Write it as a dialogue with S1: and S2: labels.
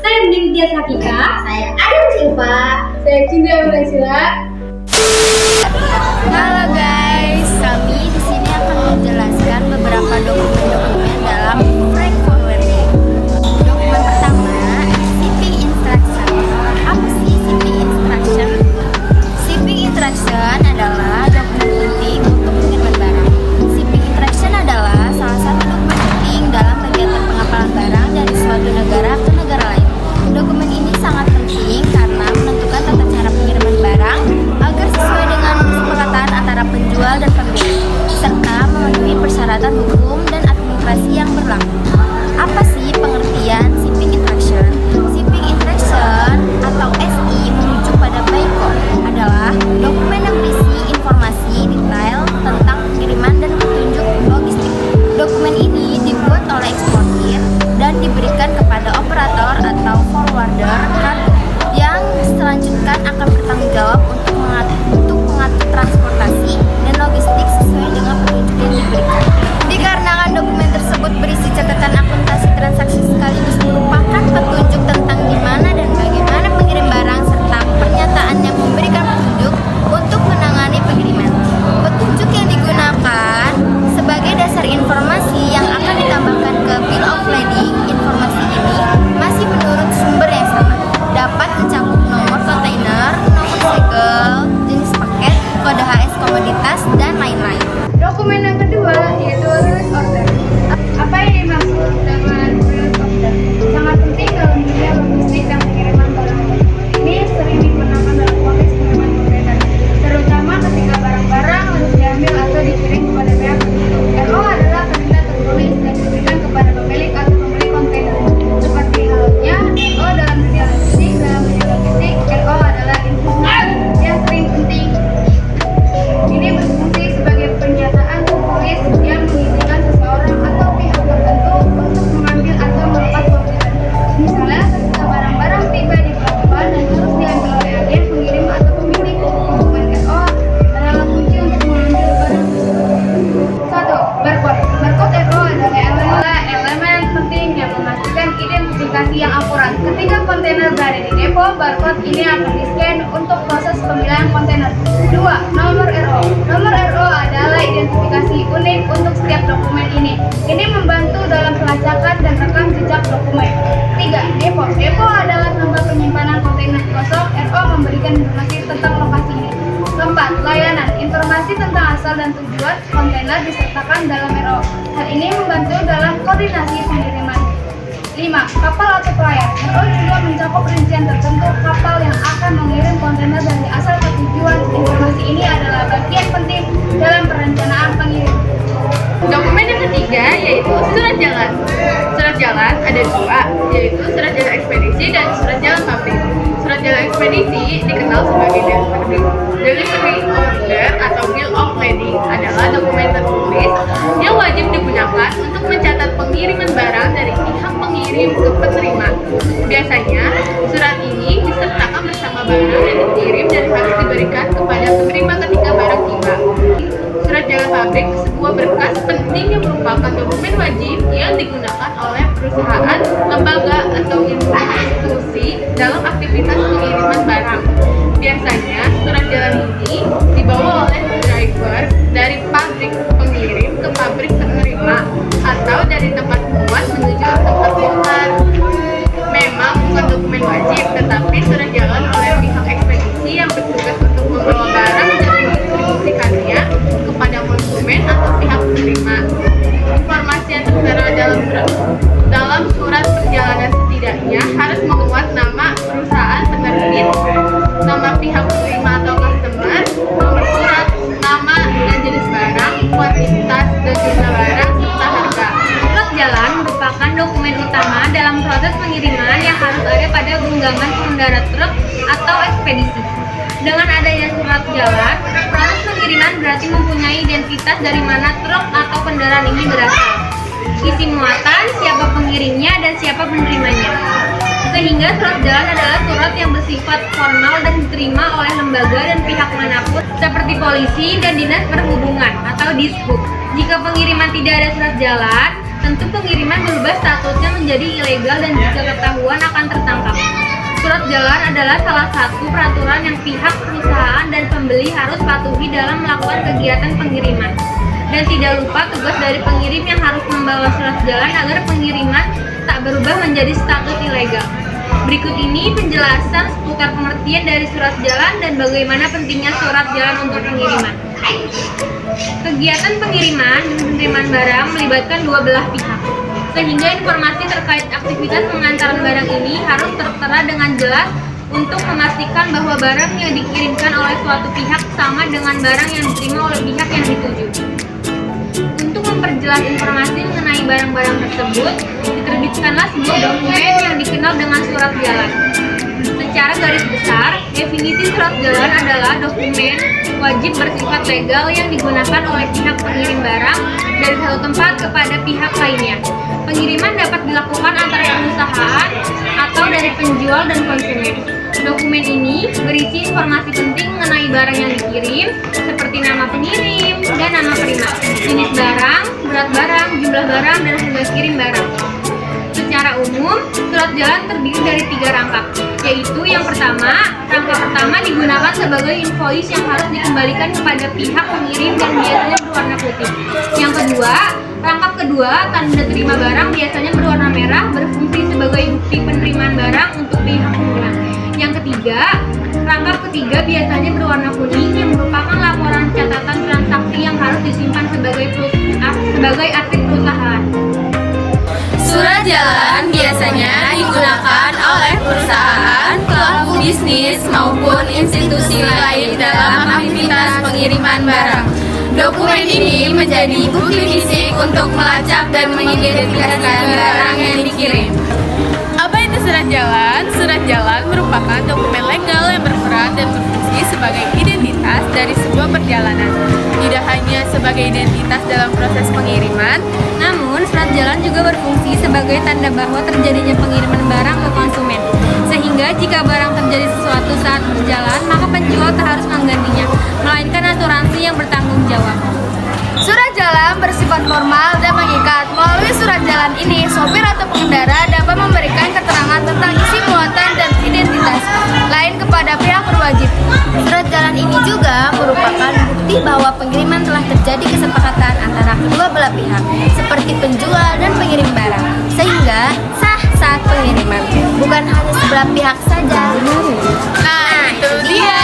S1: Saya Dintia Sakika.
S2: Saya Adam Silva.
S1: Saya Cindra Murasila.
S2: Halo guys, kami di sini akan menjelaskan beberapa dokumen-dokumen dalam freight forwarding. Dokumen pertama, shipping instruction. Apa sih shipping instruction? Shipping instruction adalah dokumen penting untuk pengiriman barang. Shipping instruction adalah salah satu dokumen penting dalam kegiatan pengapalan barang dari suatu negara ke negara lain. Dokumen ini sangat penting karena menentukan tata cara pengiriman barang agar sesuai dengan kesepakatan antara penjual dan pembeli, serta memenuhi persyaratan hukum dan administrasi yang berlaku. Apa sih pengertian shipping instruction? Shipping instruction atau SI merujuk pada BICOR adalah dokumen yang berisi informasi detail tentang pengiriman dan petunjuk logistik. Dokumen ini dibuat oleh eksportir dan diberikan kepada operator atau forwarder kargo yang selanjutnya akan bertanggung jawab untuk mengatur transportasi dan logistik sesuai dengan petunjuk yang diberikan. Dikarenakan dokumen tersebut berisi catatan akuntansi transaksi sekaligus merupakan petunjuk tentang di mana dan bagaimana mengirim barang serta pernyataan yang memberikan petunjuk untuk menangani pengiriman. Petunjuk yang digunakan sebagai dasar informasi yang akan ditambahkan ke bill of lading. Informasi ini masih menurut sumber yang sama, dapat mencakup nomor kontainer, nomor segel, jenis paket, kode HS komoditas, dan lain-lain.
S1: Dokumen yang kedua yaitu release order. Apa yang dimaksud dengan release order? Sangat penting dalam dunia logistik dan pengiriman barang. Ini sering digunakan dalam konteks pengiriman kontainer, terutama ketika barang-barang harus diambil atau dikirim kepada pihak tertentu. RO adalah perintah tertulis dan diberikan kepada pemilik atau pembeli kontainer. Seperti halnya RO dalam dunia logistik. Dalam dunia logistik, RO adalah informasi yang sering penting. Ini berfungsi sebagai pernyataan tertulis yang mengizinkan seseorang atau pihak tertentu untuk mengambil atau melepas orderan. Misalnya, ketika barang-barang tiba di pelabuhan dan harus diambil oleh agen pengirim atau pemilik, dokumen RO adalah kunci untuk mengambil barang tersebut. 1. Barcode. Barcode RO adalah elemen penting yang memastikan identifikasi yang akurat. Ketika kontainer berada di depo, barcode ini akan di-scan untuk proses pemilihan kontainer. 2. Nomor RO. Nomor RO adalah identifikasi unik untuk setiap dokumen ini. Ini membantu dalam pelacakan dan rekam jejak dokumen. 3. Depo. Depo adalah tempat penyimpanan kontainer kosong. RO memberikan informasi tentang lokasi ini. 4. Layanan. Informasi tentang asal dan tujuan kontainer disertakan dalam RO. Hal ini membantu dalam koordinasi pengiriman. 5. Kapal atau pelayan. RO juga mencakup rincian tertentu kapal yang akan mengirim kontainer dari asal ke tujuan. Informasi ini adalah bagian penting dalam perencanaan pengirim.
S3: Dokumen yang ketiga yaitu surat jalan. Surat jalan ada dua, yaitu surat jalan ekspedisi dan surat jalan pabrik. Surat jalan ekspedisi dikenal sebagai delivery order atau bill of lading adalah dokumen tertulis yang wajib digunakan untuk mencatat pengiriman barang dari pihak pengirim ke penerima. Biasanya surat ini disertakan bersama barang yang dikirim dan harus diberikan kepada penerima ketika barang tiba. Surat jalan pabrik sebuah berkas penting yang merupakan dokumen wajib yang digunakan oleh perusahaan, lembaga, atau institusi dalam aktivitas pengiriman barang. Biasanya surat jalan ini dibawa oleh driver dari pabrik pengirim ke pabrik penerima atau dari tempat buat menuju tempat bongkar. Memang bukan dokumen wajib, tetapi surat jalan oleh pihak ekspedisi yang bertugas untuk membawa barang dan mendistribusikannya kepada konsumen atau pihak penerima. Informasi yang tertera dalam surat perjalanan setidaknya harus memuat nama perusahaan penerbit, nama pihak penerima atau customer, nomor surat, nama dan jenis barang, kuantitas dan jumlah barang, serta harga.
S1: Surat jalan merupakan dokumen utama dalam proses pengiriman yang harus ada pada genggaman pengendara truk atau ekspedisi. Dengan adanya surat jalan, proses pengiriman berarti mempunyai identitas dari mana truk atau kendaraan ini berasal, isi muatan, siapa pengirimnya, dan siapa penerimanya. Sehingga surat jalan adalah surat yang bersifat formal dan diterima oleh lembaga dan pihak manapun seperti polisi dan dinas perhubungan atau Dishub. Jika pengiriman tidak ada surat jalan, tentu pengiriman berubah statusnya menjadi ilegal dan jika ketahuan akan tertangkap
S3: Surat jalan adalah salah satu peraturan yang pihak perusahaan dan pembeli harus patuhi dalam melakukan kegiatan pengiriman. Dan tidak lupa tugas dari pengirim yang harus membawa surat jalan agar pengiriman tak berubah menjadi status ilegal. Berikut ini penjelasan seputar pengertian dari surat jalan dan bagaimana pentingnya surat jalan untuk pengiriman. Kegiatan pengiriman dan penerimaan barang melibatkan dua belah pihak, sehingga informasi terkait aktivitas pengantaran barang ini harus tertera dengan jelas untuk memastikan bahwa barang yang dikirimkan oleh suatu pihak sama dengan barang yang diterima oleh pihak yang dituju. Untuk memperjelas informasi mengenai barang-barang tersebut, diterbitkanlah sebuah dokumen yang dikenal dengan surat jalan. Secara garis besar, definisi surat jalan adalah dokumen wajib bersifat legal yang digunakan oleh pihak pengirim barang dari satu tempat kepada pihak lainnya. Pengiriman dapat dilakukan antara perusahaan atau dari penjual dan konsumen. Dokumen ini berisi informasi penting mengenai barang yang dikirim, seperti nama pengirim dan nama terima, jenis barang, berat barang, jumlah barang, dan harga kirim barang. Secara umum, surat jalan terdiri dari 3 rangkap, yaitu yang pertama, rangkap pertama digunakan sebagai invoice yang harus dikembalikan kepada pihak pengirim dan biasanya berwarna putih. Yang kedua, rangkap kedua, tanda terima barang biasanya berwarna merah, berfungsi sebagai bukti penerimaan barang untuk pihak pengiriman. Yang ketiga, rangkap ketiga biasanya berwarna kuning yang merupakan laporan catatan transaksi yang harus disimpan sebagai arsip perusahaan.
S2: Surat jalan biasanya digunakan oleh perusahaan, pelaku bisnis, maupun institusi lain dalam aktivitas pengiriman barang. Dokumen ini menjadi bukti fisik untuk melacak dan mengidentifikasikan barang yang dikirim.
S3: Apa itu surat jalan? Surat jalan merupakan dokumen legal yang berperan dan berfungsi sebagai identitas dari sebuah perjalanan. Tidak hanya sebagai identitas dalam proses pengiriman,
S2: Namun, surat jalan juga berfungsi sebagai tanda bahwa terjadinya pengiriman barang ke konsumen. Sehingga jika barang terjadi sesuatu saat berjalan, maka penjual tak harus menggantinya, melainkan asuransi yang bertanggung jawab.
S1: Surat jalan bersifat formal dan mengikat. Melalui surat jalan ini, sopir atau pengendara dapat memberikan keterangan tentang isi muatan dan identitas lain kepada pihak berwajib.
S2: Surat jalan ini juga merupakan bukti bahwa pengiriman telah terjadi kesepakatan antara kedua belah pihak, seperti penjual dan pengirim barang, sehingga sah saat pengiriman, bukan hanya sebelah pihak saja.
S3: nah itu dia.